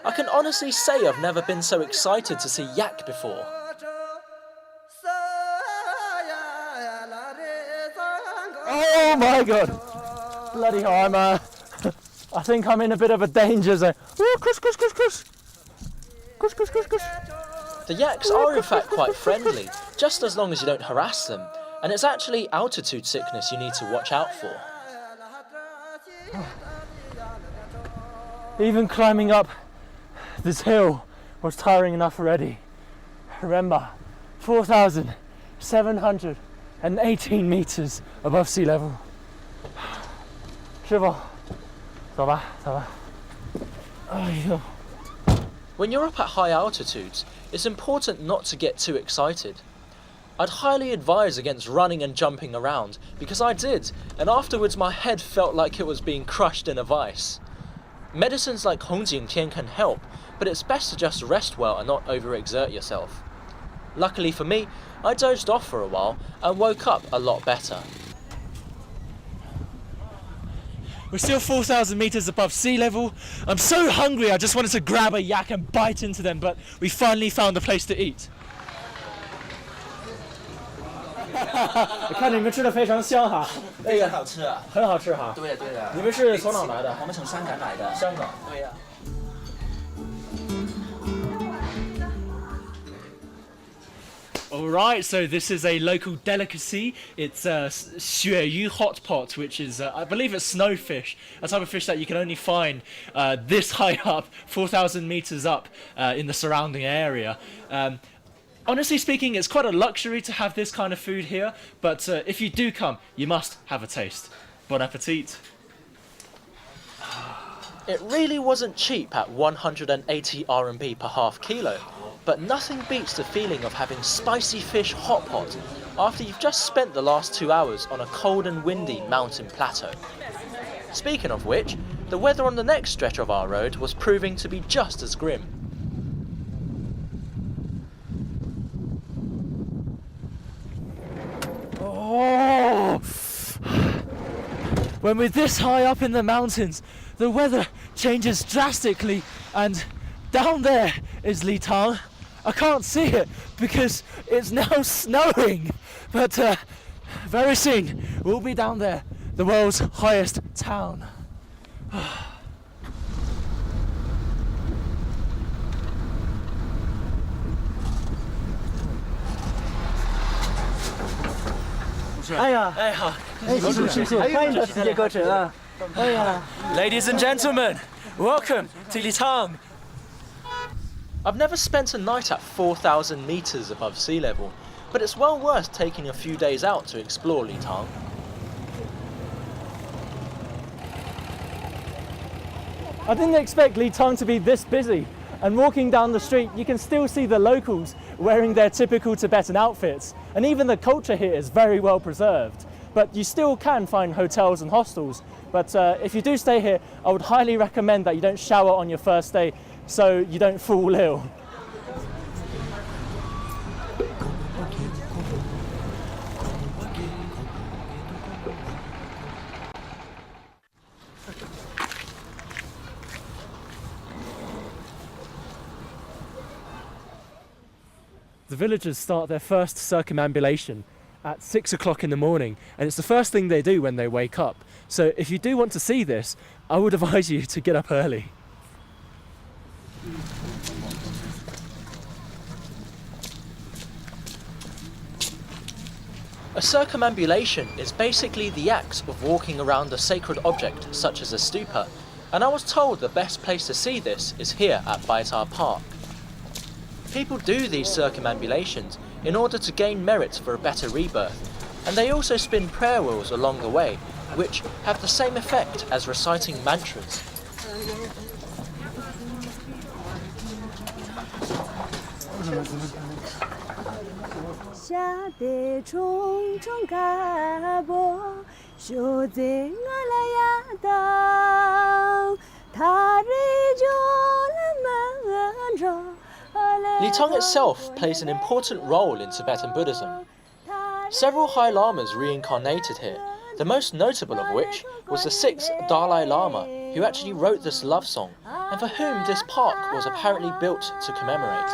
I can honestly say I've never been so excited to see yak before. Oh my god! Bloody hell, I think I'm in a bit of a danger zone. The yaks are in fact quite friendly, just as long as you don't harass them, and it's actually altitude sickness you need to watch out for. Even climbing up this hill was tiring enough already. Remember, 4,718 meters above sea level. 师傅，走吧，走吧。哎呦。 When you're up at high altitudes, it's important not to get too excited. I'd highly advise against running and jumping around, because I did, and afterwards my head felt like it was being crushed in a vice. Medicines like Hongjingtian can help, but it's best to just rest well and not overexert yourself. Luckily for me, I dozed off for a while and woke up a lot better. We're still 4,000 meters above sea level. I'm so hungry I just wanted to grab a yak and bite into them, but we finally found a place to eat. 我看你们吃的非常香哈，非常好吃啊，很好吃哈。对的。你们是从哪来的？我们从香港来的。香港。对呀。 Alright, so this is a local delicacy. It's xue yu hot pot, which is, I believe it's snowfish, a type of fish that you can only find this high up, 4,000 meters up in the surrounding area. Honestly speaking, it's quite a luxury to have this kind of food here, but if you do come, you must have a taste. Bon appetit. It really wasn't cheap at 180 RMB per half kilo. But nothing beats the feeling of having spicy fish hot pot after you've just spent the last 2 hours on a cold and windy mountain plateau. Speaking of which, the weather on the next stretch of our road was proving to be just as grim. Oh! When we're this high up in the mountains, the weather changes drastically, and down there is Litang. I can't see it because it's now snowing, but very soon we'll be down there, the world's highest town. Ladies and gentlemen, welcome to Litang. I've never spent a night at 4,000 meters above sea level, but it's well worth taking a few days out to explore Litang. I didn't expect Litang to be this busy, and walking down the street you can still see the locals wearing their typical Tibetan outfits, and even the culture here is very well preserved. But you still can find hotels and hostels, but if you do stay here, I would highly recommend that you don't shower on your first day so you don't fall ill. The villagers start their first circumambulation at 6 o'clock in the morning, and it's the first thing they do when they wake up. So if you do want to see this, I would advise you to get up early. A circumambulation is basically the act of walking around a sacred object such as a stupa, and I was told the best place to see this is here at Baitar Park. People do these circumambulations in order to gain merit for a better rebirth, and they also spin prayer wheels along the way, which have the same effect as reciting mantras. Litang itself plays an important role in Tibetan Buddhism. Several High Lamas reincarnated here, the most notable of which was the 6th Dalai Lama, who actually wrote this love song, and for whom this park was apparently built to commemorate.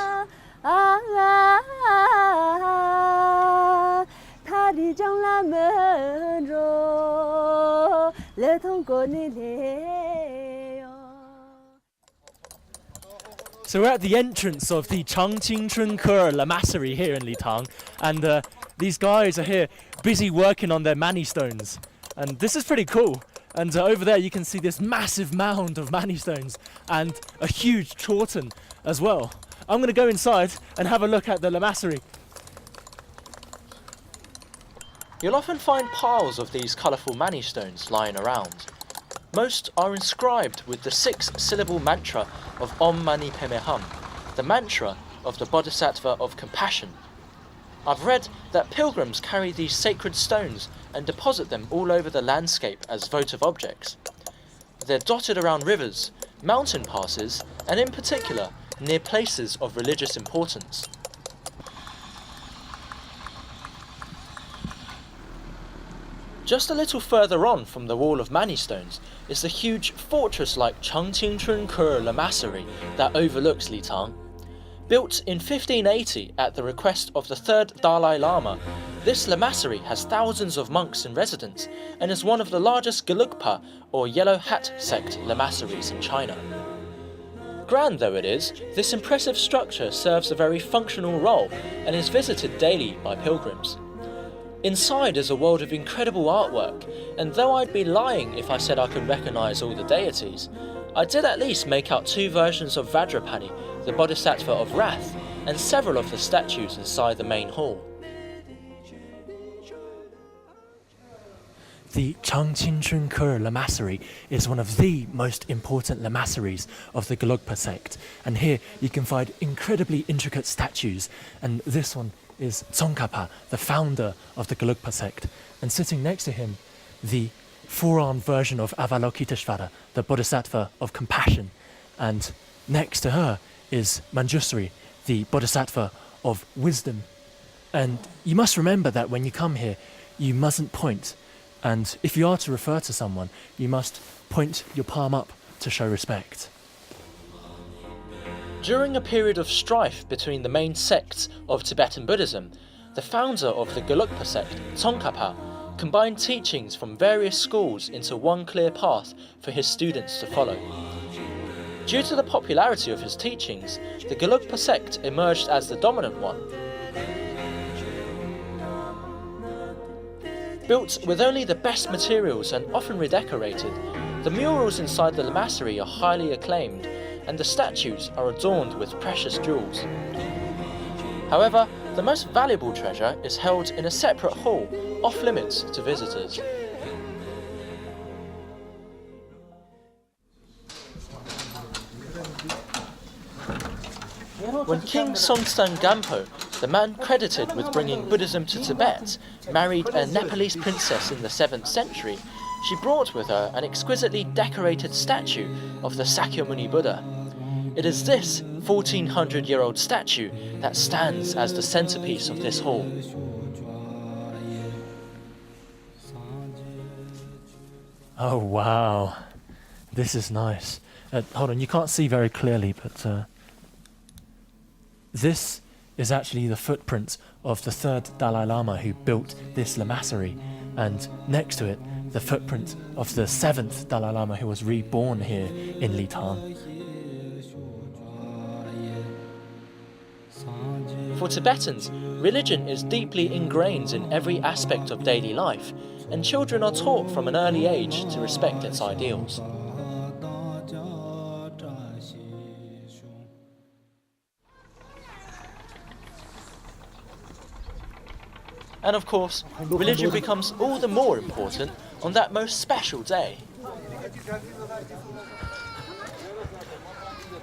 So we're at the entrance of the Changqingchun Ke Lamasery here in Litang, and these guys are here busy working on their mani stones, and this is pretty cool. And over there you can see this massive mound of mani stones and a huge chorten as well. I'm going to go inside and have a look at the lamasery. You'll often find piles of these colourful mani stones lying around. Most are inscribed with the 6-syllable mantra of Om Mani Padme Hum, the mantra of the Bodhisattva of compassion. I've read that pilgrims carry these sacred stones and deposit them all over the landscape as votive objects. They're dotted around rivers, mountain passes, and in particular, near places of religious importance. Just a little further on from the wall of mani stones is the huge fortress-like Changqingchun Ke Lamasery that overlooks Litang. Built in 1580 at the request of the 3rd Dalai Lama, this lamasery has thousands of monks in residence and is one of the largest Gelugpa or Yellow Hat sect lamaseries in China. Grand though it is, this impressive structure serves a very functional role and is visited daily by pilgrims. Inside is a world of incredible artwork, and though I'd be lying if I said I could recognise all the deities, I did at least make out 2 versions of Vajrapani, the Bodhisattva of Wrath, and several of the statues inside the main hall. The Changqingchun Ke Lamasery is one of the most important lamaseries of the Gelugpa sect, and here you can find incredibly intricate statues, and this one is Tsongkhapa, the founder of the Gelugpa sect, and sitting next to him, the 4-armed version of Avalokiteshvara, the Bodhisattva of compassion, and next to her is Manjusri, the Bodhisattva of wisdom. And you must remember that when you come here, you mustn't point, and if you are to refer to someone, you must point your palm up to show respect. During a period of strife between the main sects of Tibetan Buddhism, the founder of the Gelugpa sect, Tsongkhapa, combined teachings from various schools into one clear path for his students to follow. Due to the popularity of his teachings, the Gelugpa sect emerged as the dominant one. Built with only the best materials and often redecorated, the murals inside the lamasery are highly acclaimed, and the statues are adorned with precious jewels. However, the most valuable treasure is held in a separate hall, off limits to visitors. When King Songtsen Gampo, the man credited with bringing Buddhism to Tibet, married a Nepalese princess in the 7th century, she brought with her an exquisitely decorated statue of the Sakyamuni Buddha. It is this 1400-year-old statue that stands as the centerpiece of this hall. Oh wow, this is nice. Hold on, you can't see very clearly, but this is actually the footprint of the 3rd Dalai Lama who built this lamasery, and next to it, the footprint of the 7th Dalai Lama who was reborn here in Litang. For Tibetans, religion is deeply ingrained in every aspect of daily life, and children are taught from an early age to respect its ideals. And of course, religion becomes all the more important on that most special day.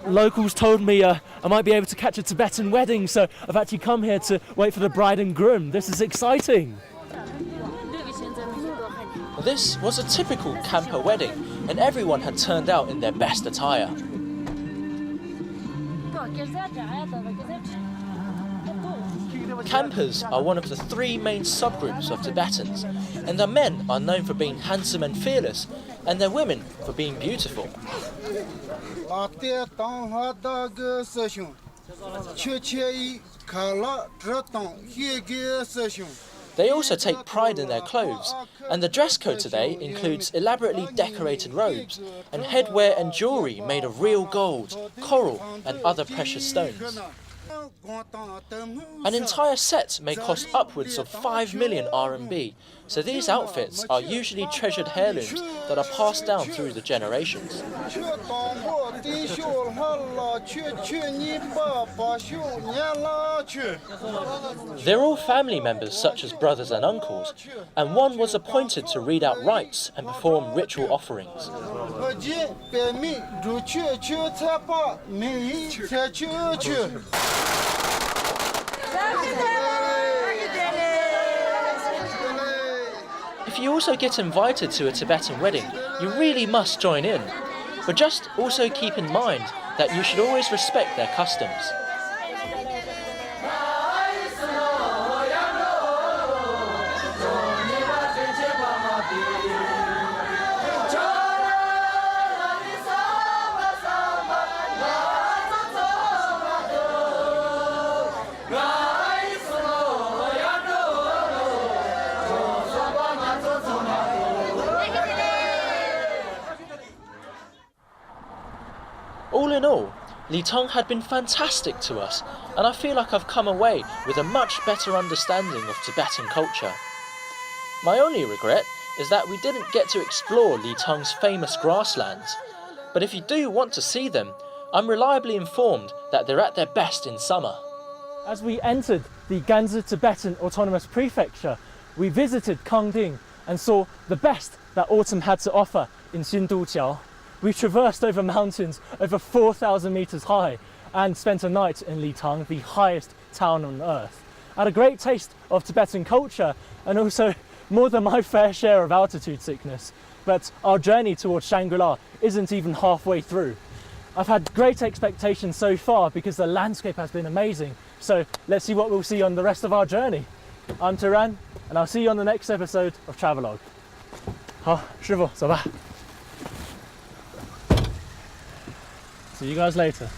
Locals told me I might be able to catch a Tibetan wedding, so I've actually come here to wait for the bride and groom. This is exciting. This was a typical Khampa wedding, and everyone had turned out in their best attire. Khampas are one of the 3 main subgroups of Tibetans, and their men are known for being handsome and fearless, and their women for being beautiful. 拉带当下大个师兄，确切一看了这当一个师兄。 They also take pride in their clothes, and the dress code today includes elaborately decorated robes and headwear and jewellery made of real gold, coral and other precious stones. An entire set may cost upwards of 5 million RMB, so these outfits are usually treasured heirlooms that are passed down through the generations. They're all family members such as brothers and uncles, and one was appointed to read out rites and perform ritual offerings. If you also get invited to a Tibetan wedding, you really must join in. But just also keep in mind that you should always respect their customs. All in all, Litong had been fantastic to us, and I feel like I've come away with a much better understanding of Tibetan culture. My only regret is that we didn't get to explore Litong's famous grasslands, but if you do want to see them, I'm reliably informed that they're at their best in summer. As we entered the Gansu Tibetan Autonomous Prefecture, we visited Kangding and saw the best that autumn had to offer in Xinduqiao. We traversed over mountains over 4,000 meters high and spent a night in Litong, the highest town on earth. I had a great taste of Tibetan culture and also more than my fair share of altitude sickness. But our journey towards Shangri isn't even halfway through. I've had great expectations so far because the landscape has been amazing. So let's see what we'll see on the rest of our journey. I'm Turan, and I'll see you on the next episode of Travelogue. 好，师傅，走吧。See you guys later.